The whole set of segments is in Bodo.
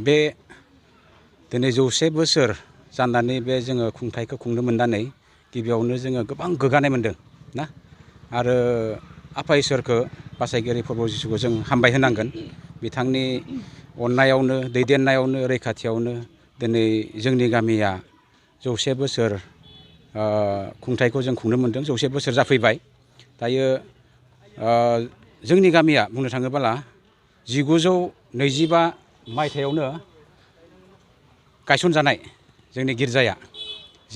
बे दिनै 100 बोसोर जानानै बे जोङो खुंथायखौ खुंनो मोननानै गिबियावनो जोङो गोबां गोग्गानाय मोनदों ना आरो आफा इसोरखौ बासायगिरि प्रभु जिसुखौ जों हामबाय होनांगोन बिथांनि अननायावनो दैदेननायावनो रैखाथियावनो दिनै जोंनि गामिया 100 बोसोर खुंथायखौ जों खुंनो मोनदों 100 बोसोर जाफैबाय दायो जोंनि गामिया बुंनो थाङोब्ला 1925 मायथाइयावनो गायसनजानाय जोंनि गिर्जाया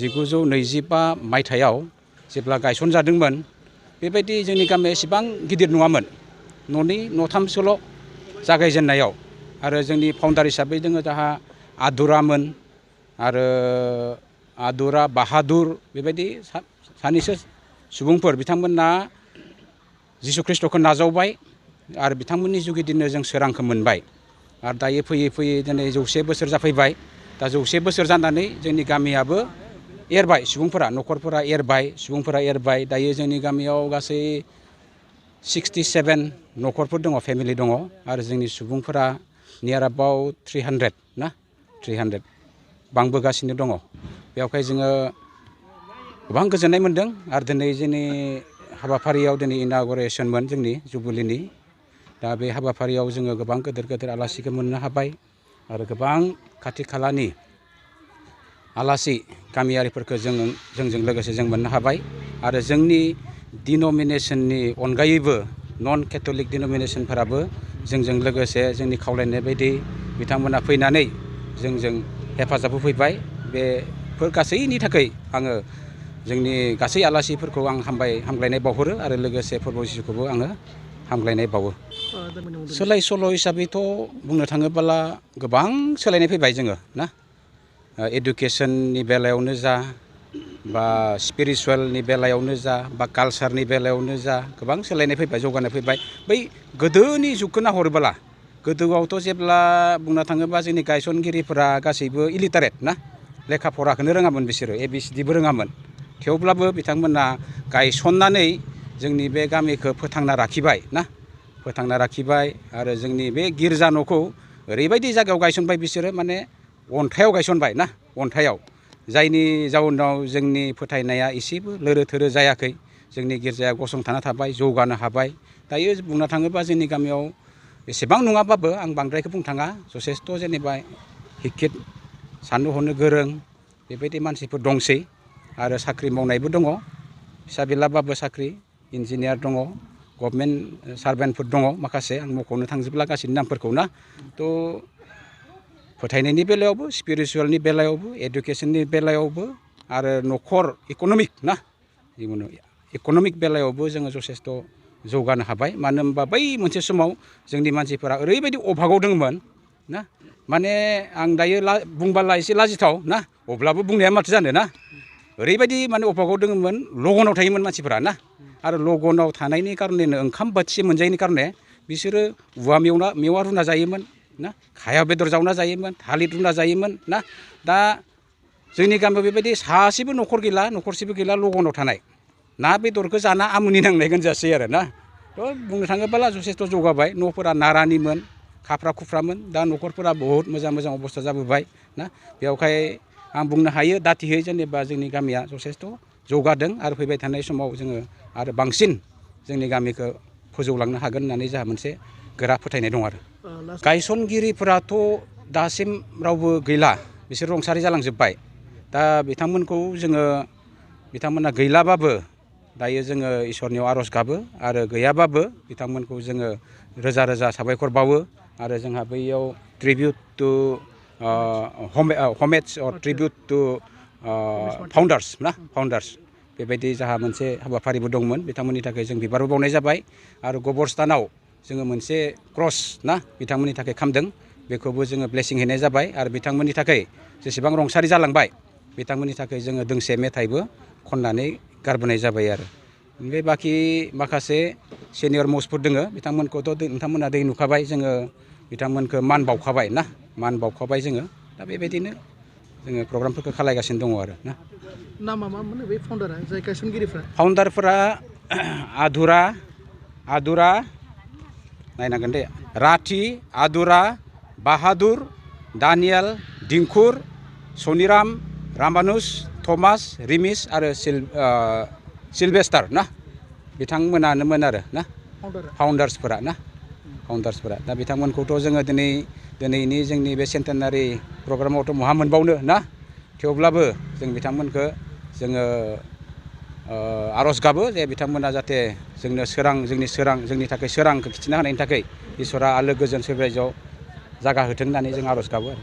1925 मायथाइयाव जेब्ला गायसनजादोंमोन बेबायदि जोंनि गामिया एसेबां गिदिर नङामोन न'नै न'थामसोल' जागायजेननायाव आरो जोंनि फाउन्डार हिसाबै जोङो जाहा आदुरामोन आरो आदुरा बाहादुर बेबायदि सानैसो सुबुंफोर बिथांमोना जिसु ख्रिस्ट'खौ नाजावबाय आरो बिथांमोननि जुगिदिनो जों सोरांखौ मोनबाय आरो दायो फैयै फैयै दिनै 100 बोसोर जाफैबाय दा 100 बोसोर जानानै जोंनि गामियाबो एरबाय सुबुंफोरा न'खरफोरा एरबाय सुबुंफोरा एरबाय दायो जोंनि गामियाव गासै 67 न'खरफोर दङ फेमिलि दङ आरो जोंनि सुबुंफोरा नियार एबाउट 300 ना 300 बांबोगासिनो दङ बेवहाय जोङो गोबां गोजोननाय मोनदों आरो दिनै जोंनि हाबाफारियाव दिनै इनागुरेसनमोन जोंनि जुबुलिनि दा बे हाबाफारियाव जोङो गोबां गेदेर गेदेर आलासिखौ मोननो हाबाय आरो गोबां खाथि खालानि आलासि गामियारिफोरखौ जोंजों लोगोसे जों मोननो हाबाय आरो जोंनि डिन'मिनेसननि अनगायैबो नन केथ'लिक डिन'मिनेसनफोराबो जोंजों लोगोसे जोंनि खावलायनाय बायदि बिथांमोना फैनानै जोंजों हेफाजाब होफैबाय बेफोर गासैनि थाखाय आङो जोंनि गासै आलासिफोरखौ आं हामग्लायनाय बावहरो आरो लोगोसे प्रभु जिसुखौबो आङो हामग्लायनाय बावो सोलाय सोल' हिसाबैथ' बुंनो थाङोब्ला गोबां सोलायनाय फैबाय जोङो ना एडुकेसननि बेलायावनो जा बा स्पिरिचुवेलनि बेलायावनो जा बा कालसारनि बेलायावनो जा गोबां सोलायनाय फैबाय जौगानाय फैबाय बै गोदोनि जुगखौ नाहरोब्ला गोदोआवथ' जेब्ला बुंनो थाङोब्ला जोंनि गायसनगिरिफोरा गासैबो इलिटारेट ना लेखा फराखौनो रोङामोन बिसोरो ABCDबो रोङामोन थेवब्लाबो बिथांमोना गायसननानै जोंनि बे गामिखौ फोथांना लाखिबाय ना फोथांना लाखिबाय आरो जोंनि बे गिर्जा न'खौ ओरैबायदि जायगायाव गायसनबाय बिसोरो माने अन्थायाव गायसनबाय ना अन्थायाव जायनि जाउनाव जोंनि फोथायनाया एसेबो लोरो थोरो जायाखै जोंनि गिर्जाया गसंथाना थाबाय जौगानो हाबाय दायो बुंनो थाङोब्ला जोंनि गामियाव एसेबां नङाबाबो आं बांद्रायखौ बुंनो थाङा जथेस्थ' जेनेबा हिखित साननो हनो गोरों बेबायदि मानसिफोर दंसै आरो साख्रि मावनायबो दङ फिसा बिलाबाबो साख्रि इन्जिनियार दङ गभर्नमेन्ट सार्भेन्टफोर दङ माखासे आं मख'नो थांजोबला गासैनि नामफोरखौ ना थ' फोथायनायनि बेलायावबो स्पिरिचुवेलनि बेलायावबो एडुकेसननि बेलायावबो आरो न'खर इक'नमिक ना इक'नमिक बेलायावबो जोङो जथेस्थ' जौगानो हाबाय मानो होनबा बै मोनसे समाव जोंनि मानसिफोरा ओरैबायदि अभाबाव दङमोन ना माने आं दायो बुंबाला एसे लाजिथाव ना अब्लाबो बुंनाया माथो जानो ना ओरैबायदि माने अभाबाव दङमोन लगनाव थायोमोन मानसिफोरा ना आरो लगनाव थानायनि कारनेनो ओंखाम बोथिसे मोनजायैनि कारने बिसोरो औवा मेवा रुना जायोमोन ना खाया बेदर जावना जायोमोन थालिर रुना जायोमोन ना दा जोंनि गामियाव बेबायदि सासेबो न'खर गैला न'खरसेबो गैला लगनाव थानाय ना बेदरखौ जाना आमुनि नांनाय गोनजासै आरो ना थ' बुंनो थाङोब्ला जथेस्थ' जौगाबाय न'फोरा नारानिमोन खाफ्रा खुफ्रामोन दा न'खरफोरा बहुद मोजां अबस्था जाबोबाय ना बेवहाय आं बुंनो हायो दाथिहै जेनेबा जोंनि गामिया जथेस्थ' जौगादों आरो फैबाय थानाय समाव जोङो आरो बांसिन जोंनि गामिखौ फोजौलांनो हागोन होननानै जोंहा मोनसे गोरा फोथायनाय दं आरो गायसनगिरिफोराथ' दासिम रावबो गैला बिसोर रुंसारि जालांजोब्बाय दा बिथांमोना गैलाबाबो दायो जोङो इसोरनियाव आर'ज गाबो आरो गैयाबाबो बिथांमोनखौ जोङो रोजा रोजा साबायखर बावो आरो जोंहा बैयाव ट्रिबिउट टु हमेज अर ट्रिबिउट टु फाउन्डार्स बेबायदि जोंहा मोनसे हाबाफारिबो दंमोन बिथांमोननि थाखाय जों बिबारबो बावनाय जाबाय आरो गबरस्थानाव जोङो मोनसे क्रस ना बिथांमोननि थाखाय खालामदों बेखौबो जोङो ब्लेसिं हैनाय जाबाय आरो बिथांमोननि थाखाय जेसेबां रुंसारि जालांबाय बिथांमोननि थाखाय जोङो दोंसे मेथाइबो खननानै गारबोनाय जाबाय आरो बे बाखि माखासे सिनियर मस्टफोर दोङो बिथांमोनखौथ' नोंथांमोना दै नुखाबाय जोङो बिथांमोनखौ मान बावखाबाय ना मान बावखाबाय जोङो दा बेबायदिनो जोङो प्रग्रामफोरखौ खालायगासिनो दङ आरो ना नामा मा मोनो बे फाउन्डारा जाय गायसनगिरिफ्रा फाउन्डारफोरा आदुरा नायनांगोन दे राथि आदुरा बाहादुर दानियेल, दिंखुर, सनिराम, रामानुज, थमास, रिमिस आरो सिलभेस्टार ना बिथांमोनानोमोन आरो ना फाउन्डार्सफोरा दा बिथांमोनखौथ' जोङो दिनैनि जोंनि बे सेन्टेनारि प्रग्रामावथ' बहा मोनबावनो ना थेवब्लाबो जों बिथांमोनखौ जोङो आर'ज गाबो जे बिथांमोना जाहाथे जोंनि थाखाय सोरांखौ खिथिना होनायनि थाखाय इसोरा आलो गोजोन सोरगोआव जागा होथों होननानै जों आर'ज गाबो आरो